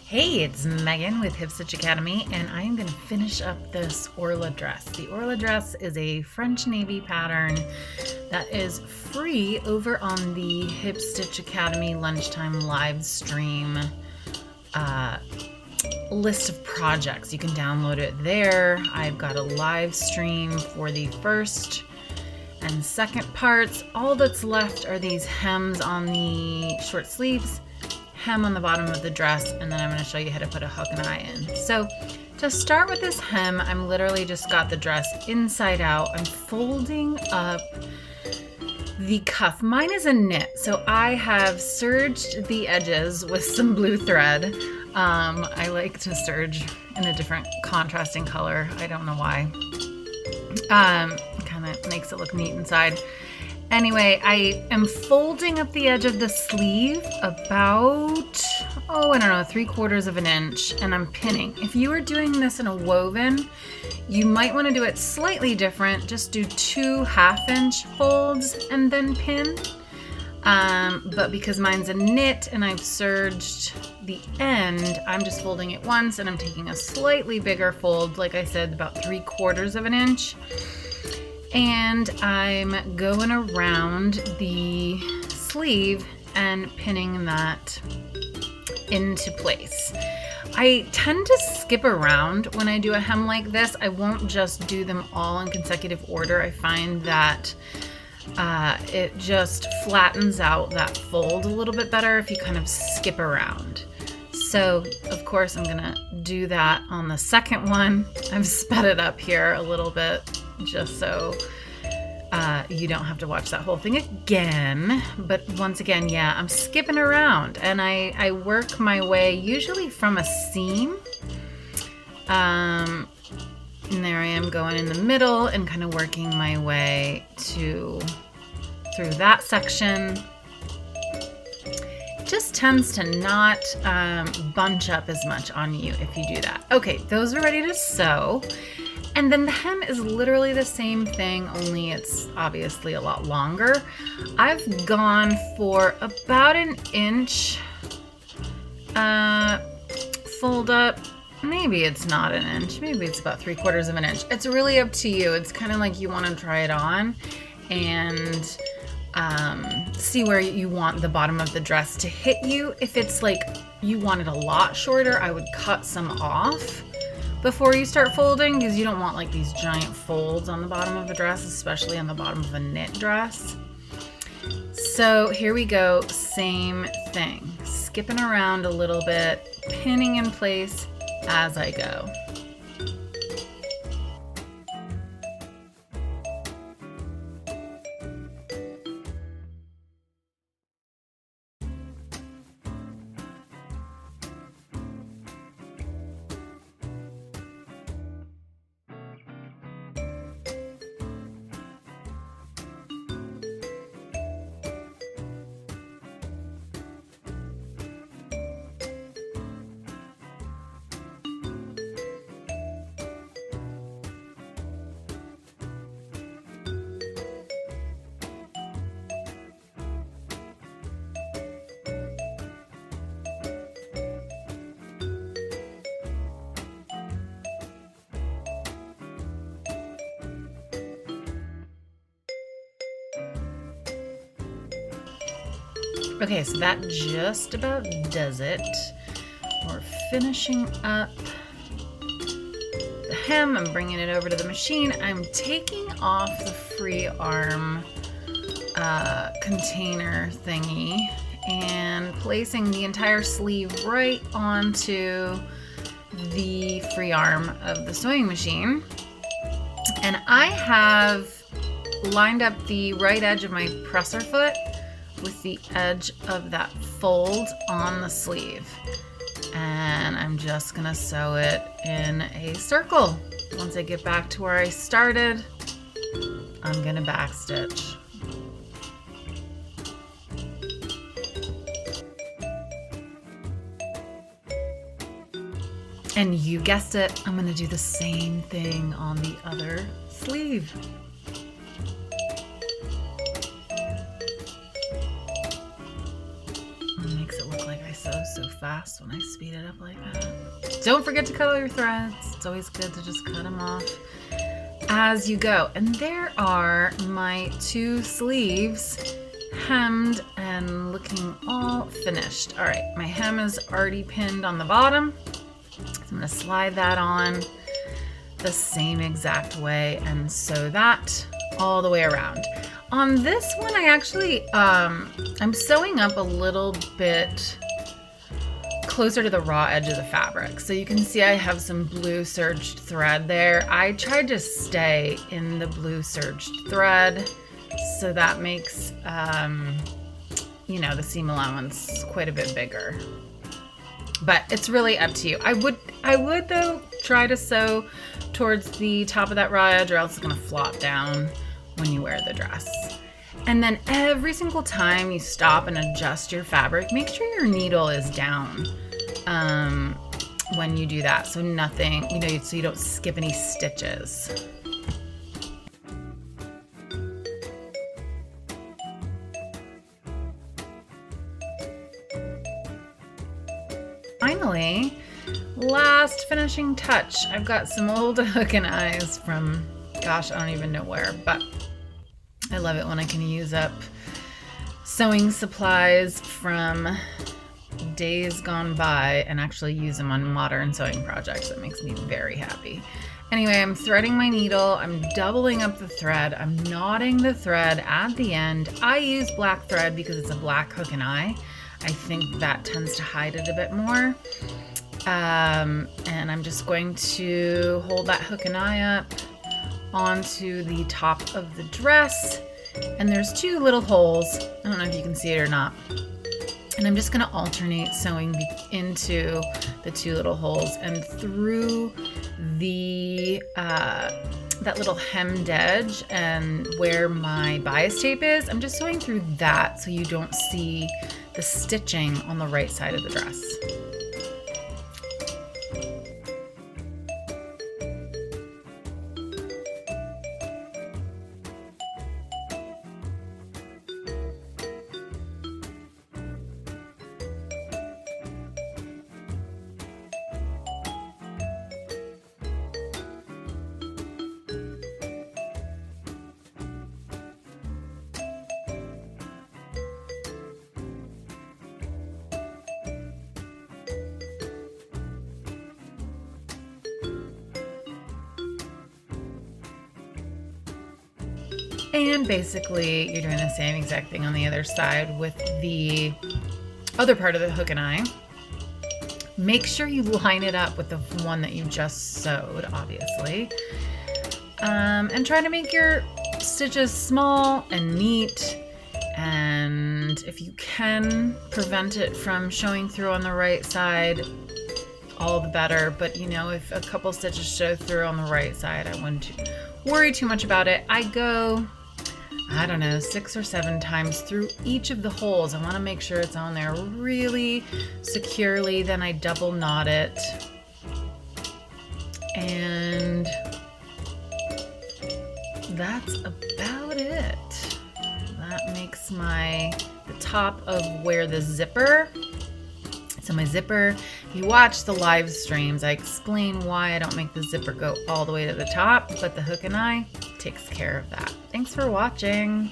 Hey, it's Megan with Hip Stitch Academy, and I am going to finish up this Orla dress. The Orla dress is a French navy pattern that is free over on the Hip Stitch Academy Lunchtime live stream list of projects. You can download it there. I've got a live stream for the first and second parts. All that's left are these hems on the short sleeves, hem on the bottom of the dress, and then I'm going to show you how to put a hook and eye in. So to start with this hem, I'm literally just got the dress inside out. I'm folding up the cuff. Mine is a knit, so I have serged the edges with some blue thread. I like to serge in a different contrasting color. I don't know why. Kind of makes it look neat inside. Anyway, I am folding up the edge of the sleeve about, I don't know, 3/4 of an inch, and I'm pinning. If you are doing this in a woven, you might want to do it slightly different. Just do 2 1/2-inch folds and then pin. But because mine's a knit and I've serged the end, I'm just folding it once and I'm taking a slightly bigger fold, like I said, about 3/4 of an inch. And I'm going around the sleeve and pinning that into place. I tend to skip around when I do a hem like this. I won't just do them all in consecutive order. I find that it just flattens out that fold a little bit better if you kind of skip around. So of course I'm gonna do that on the second one. I've sped it up here a little bit just so you don't have to watch that whole thing again. But once again, yeah, I'm skipping around and I work my way usually from a seam. And there I am going in the middle and kind of working my way through that section. It just tends to not bunch up as much on you if you do that. Okay, those are ready to sew. And then the hem is literally the same thing, only it's obviously a lot longer. I've gone for about an inch fold up. Maybe it's not an inch, maybe it's about 3/4 of an inch. It's really up to you. It's kind of like you want to try it on and see where you want the bottom of the dress to hit you. If it's like you want it a lot shorter, I would cut some off before you start folding, because you don't want like these giant folds on the bottom of a dress, especially on the bottom of a knit dress. So here we go, same thing. Skipping around a little bit, pinning in place as I go. Okay, so that just about does it. We're finishing up the hem. I'm bringing it over to the machine. I'm taking off the free arm container thingy and placing the entire sleeve right onto the free arm of the sewing machine. And I have lined up the right edge of my presser foot with the edge of that fold on the sleeve. And I'm just gonna sew it in a circle. Once I get back to where I started, I'm gonna backstitch. And you guessed it, I'm gonna do the same thing on the other sleeve. It makes it look like I sew so fast when I speed it up like that. Don't forget to cut all your threads. It's always good to just cut them off as you go. And there are my 2 sleeves hemmed and looking all finished. All right, my hem is already pinned on the bottom. So I'm gonna slide that on the same exact way and sew that all the way around. On this one, I actually, I'm sewing up a little bit closer to the raw edge of the fabric. So you can see I have some blue serged thread there. I tried to stay in the blue serged thread, so that makes, you know, the seam allowance quite a bit bigger. But it's really up to you. I would though try to sew towards the top of that raw edge, or else it's gonna flop down when you wear the dress. And then every single time you stop and adjust your fabric, make sure your needle is down when you do that, so nothing, you know, so you don't skip any stitches. Finally, last finishing touch. I've got some old hook and eyes from, gosh, I don't even know where, but I love it when I can use up sewing supplies from days gone by and actually use them on modern sewing projects. That makes me very happy. Anyway, I'm threading my needle. I'm doubling up the thread. I'm knotting the thread at the end. I use black thread because it's a black hook and eye. I think that tends to hide it a bit more. And I'm just going to hold that hook and eye up onto the top of the dress. And there's 2 little holes. I don't know if you can see it or not. And I'm just gonna alternate sewing into the 2 little holes and through the, that little hemmed edge and where my bias tape is, I'm just sewing through that so you don't see the stitching on the right side of the dress. And basically you're doing the same exact thing on the other side with the other part of the hook and eye. Make sure you line it up with the one that you just sewed, obviously. And try to make your stitches small and neat. And if you can prevent it from showing through on the right side, all the better. But you know, if a couple stitches show through on the right side, I wouldn't worry too much about it. I go, I don't know, 6 or 7 times through each of the holes. I want to make sure it's on there really securely. Then I double knot it. And that's about it. That makes the top of where the zipper. So my zipper, if you watch the live streams, I explain why I don't make the zipper go all the way to the top, but the hook and eye takes care of that. Thanks for watching.